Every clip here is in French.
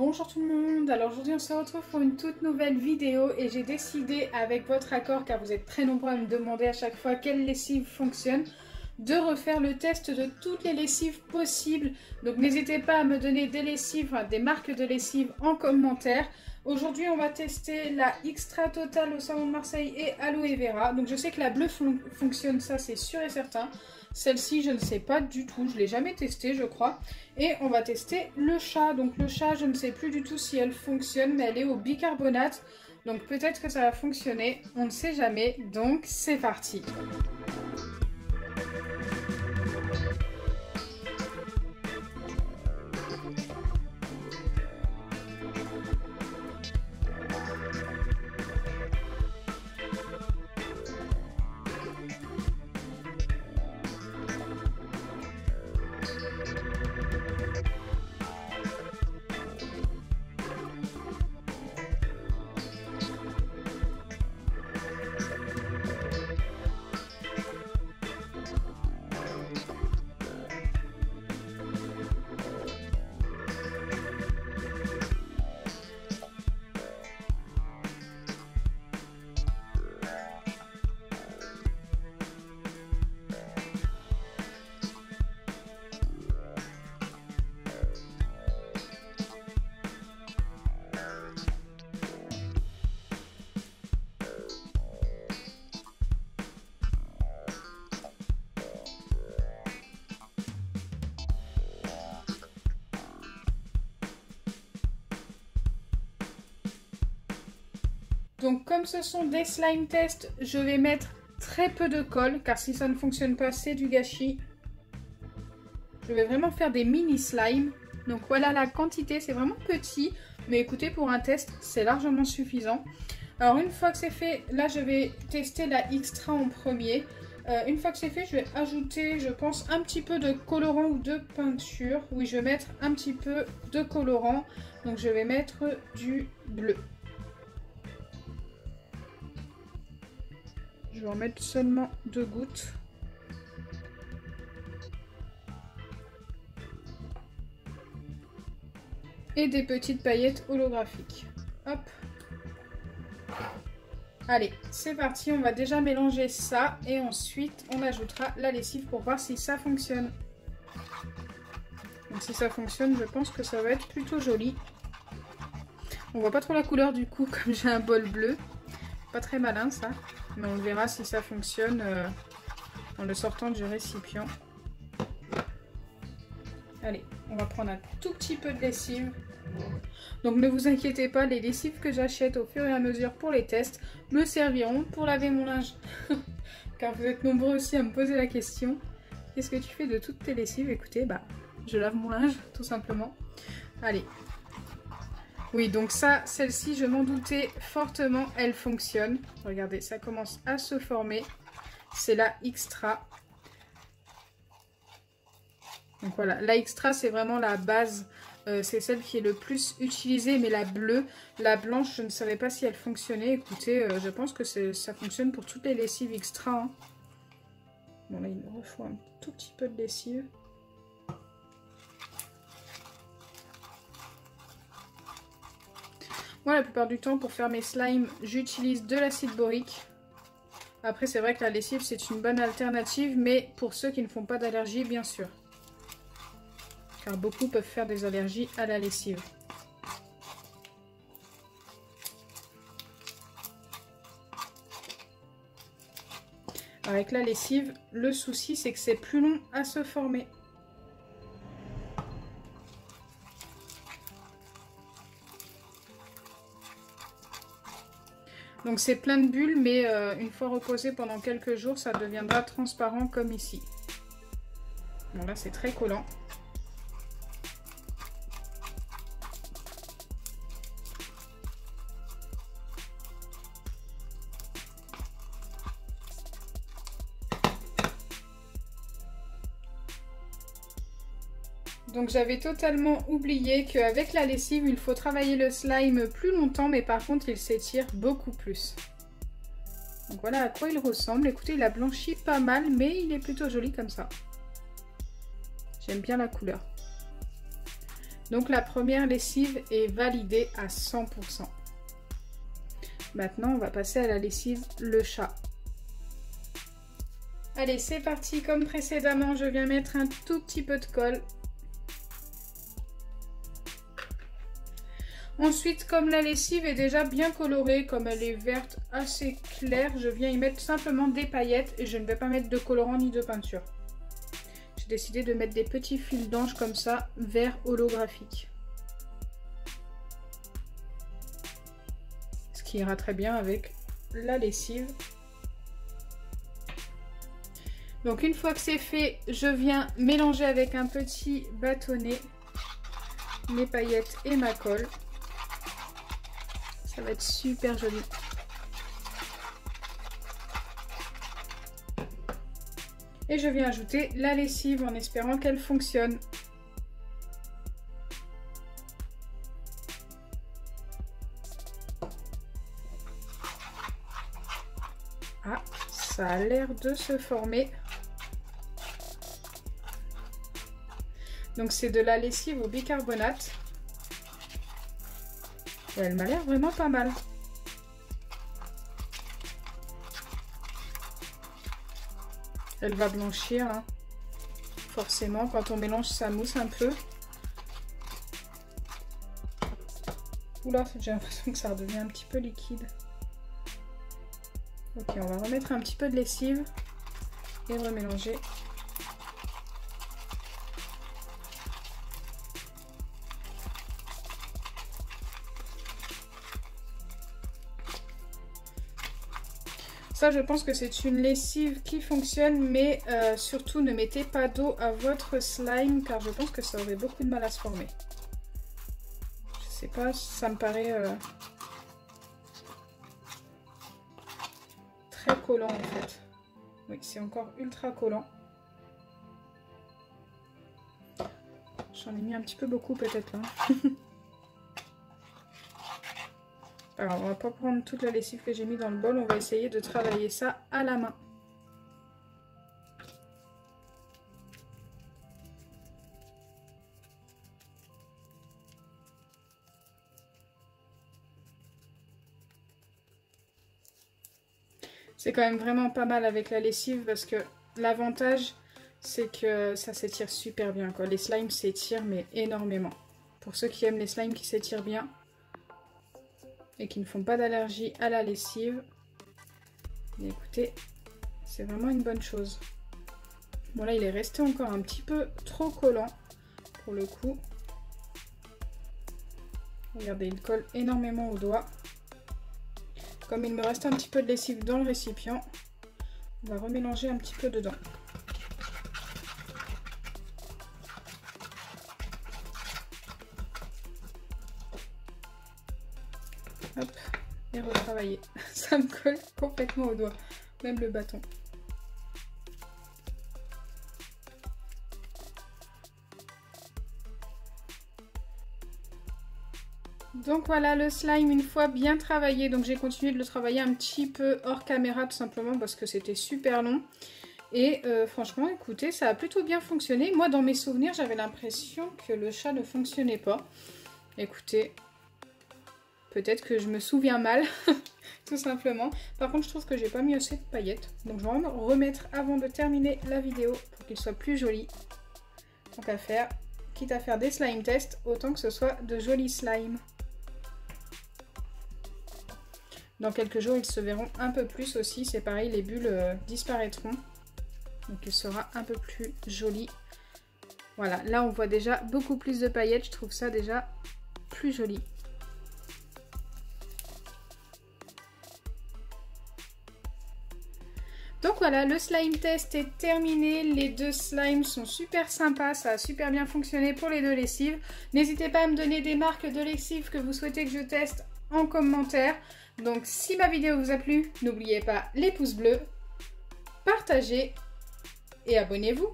Bonjour tout le monde, alors aujourd'hui on se retrouve pour une toute nouvelle vidéo et j'ai décidé avec votre accord, car vous êtes très nombreux à me demander à chaque fois quelle lessive fonctionne, de refaire le test de toutes les lessives possibles. Donc n'hésitez pas à me donner des lessives, des marques de lessives en commentaire. Aujourd'hui on va tester la Xtra Total au Savon de Marseille et Aloe Vera. Donc je sais que la bleue fonctionne, ça c'est sûr et certain. Celle-ci, je ne sais pas du tout, je ne l'ai jamais testée, je crois. Et on va tester le chat. Donc le chat, je ne sais plus du tout si elle fonctionne, mais elle est au bicarbonate. Donc peut-être que ça va fonctionner, on ne sait jamais. Donc c'est parti. Donc comme ce sont des slime tests, je vais mettre très peu de colle, car si ça ne fonctionne pas, c'est du gâchis. Je vais vraiment faire des mini slimes. Donc voilà la quantité, c'est vraiment petit, mais écoutez, pour un test, c'est largement suffisant. Alors une fois que c'est fait, là je vais tester la Xtra en premier. Une fois que c'est fait, je vais ajouter, je pense, un petit peu de colorant ou de peinture. Oui, je vais mettre un petit peu de colorant, donc je vais mettre du bleu. Je vais en mettre seulement 2 gouttes. Et des petites paillettes holographiques. Hop. Allez, c'est parti. On va déjà mélanger ça. Et ensuite, on ajoutera la lessive pour voir si ça fonctionne. Donc si ça fonctionne, je pense que ça va être plutôt joli. On voit pas trop la couleur du coup, comme j'ai un bol bleu. Pas très malin ça. Mais on verra si ça fonctionne en le sortant du récipient. Allez, on va prendre un tout petit peu de lessive. Donc ne vous inquiétez pas, les lessives que j'achète au fur et à mesure pour les tests me serviront pour laver mon linge. Car vous êtes nombreux aussi à me poser la question. Qu'est-ce que tu fais de toutes tes lessives? Écoutez, je lave mon linge, tout simplement. Allez. Oui, donc ça, celle-ci, je m'en doutais fortement, elle fonctionne. Regardez, ça commence à se former. C'est la Xtra. Donc voilà, la Xtra, c'est vraiment la base. C'est celle qui est le plus utilisée, mais la bleue, la blanche, je ne savais pas si elle fonctionnait. Écoutez, je pense que ça fonctionne pour toutes les lessives Xtra. Hein. Bon, là, il me refaut un tout petit peu de lessive. Moi, la plupart du temps, pour faire mes slimes, j'utilise de l'acide borique. Après, c'est vrai que la lessive, c'est une bonne alternative, mais pour ceux qui ne font pas d'allergie, bien sûr. Car beaucoup peuvent faire des allergies à la lessive. Avec la lessive, le souci, c'est que c'est plus long à se former. Donc c'est plein de bulles, mais une fois reposé pendant quelques jours, ça deviendra transparent comme ici. Bon là c'est très collant. Donc j'avais totalement oublié qu'avec la lessive, il faut travailler le slime plus longtemps, mais par contre il s'étire beaucoup plus. Donc voilà à quoi il ressemble. Écoutez, il a blanchi pas mal, mais il est plutôt joli comme ça. J'aime bien la couleur. Donc la première lessive est validée à 100%. Maintenant, on va passer à la lessive le chat. Allez, c'est parti. Comme précédemment, je viens mettre un tout petit peu de colle. Ensuite, comme la lessive est déjà bien colorée, comme elle est verte assez claire, je viens y mettre simplement des paillettes et je ne vais pas mettre de colorant ni de peinture. J'ai décidé de mettre des petits fils d'ange comme ça, vert holographique. Ce qui ira très bien avec la lessive. Donc une fois que c'est fait, je viens mélanger avec un petit bâtonnet mes paillettes et ma colle. Ça va être super joli. Et je viens ajouter la lessive en espérant qu'elle fonctionne. Ah, ça a l'air de se former. Donc c'est de la lessive au bicarbonate. Et elle m'a l'air vraiment pas mal. Elle va blanchir, hein. Forcément, quand on mélange, ça mousse un peu. Oula, j'ai l'impression que ça redevient un petit peu liquide. Ok, on va remettre un petit peu de lessive et remélanger. Ça, je pense que c'est une lessive qui fonctionne, mais surtout ne mettez pas d'eau à votre slime car je pense que ça aurait beaucoup de mal à se former. Je sais pas, ça me paraît très collant en fait. Oui, c'est encore ultra collant. J'en ai mis un petit peu beaucoup peut-être là. Alors, on va pas prendre toute la lessive que j'ai mis dans le bol, on va essayer de travailler ça à la main. C'est quand même vraiment pas mal avec la lessive parce que l'avantage, c'est que ça s'étire super bien, quoi. Les slimes s'étirent mais énormément. Pour ceux qui aiment les slimes qui s'étirent bien et qui ne font pas d'allergie à la lessive, écoutez, c'est vraiment une bonne chose. Bon là il est resté encore un petit peu trop collant pour le coup. Regardez, il colle énormément au doigt. Comme il me reste un petit peu de lessive dans le récipient, on va remélanger un petit peu dedans. Hop, et retravailler. Ça me colle complètement au doigt, même le bâton. Donc voilà le slime une fois bien travaillé. Donc j'ai continué de le travailler un petit peu hors caméra tout simplement parce que c'était super long. Et franchement écoutez, ça a plutôt bien fonctionné. Moi dans mes souvenirs j'avais l'impression que le chat ne fonctionnait pas. Écoutez, peut-être que je me souviens mal, tout simplement. Par contre je trouve que j'ai pas mis assez de paillettes. Donc je vais en remettre avant de terminer la vidéo pour qu'il soit plus joli. Tant qu'à faire, quitte à faire des slime tests, autant que ce soit de jolis slimes. Dans quelques jours, ils se verront un peu plus aussi. C'est pareil, les bulles disparaîtront. Donc, il sera un peu plus joli. Voilà, là, on voit déjà beaucoup plus de paillettes. Je trouve ça déjà plus joli. Donc voilà, le slime test est terminé. Les deux slimes sont super sympas. Ça a super bien fonctionné pour les deux lessives. N'hésitez pas à me donner des marques de lessive que vous souhaitez que je teste en commentaire. Donc si ma vidéo vous a plu, n'oubliez pas les pouces bleus, partagez et abonnez-vous.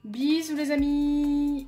Bisous les amis!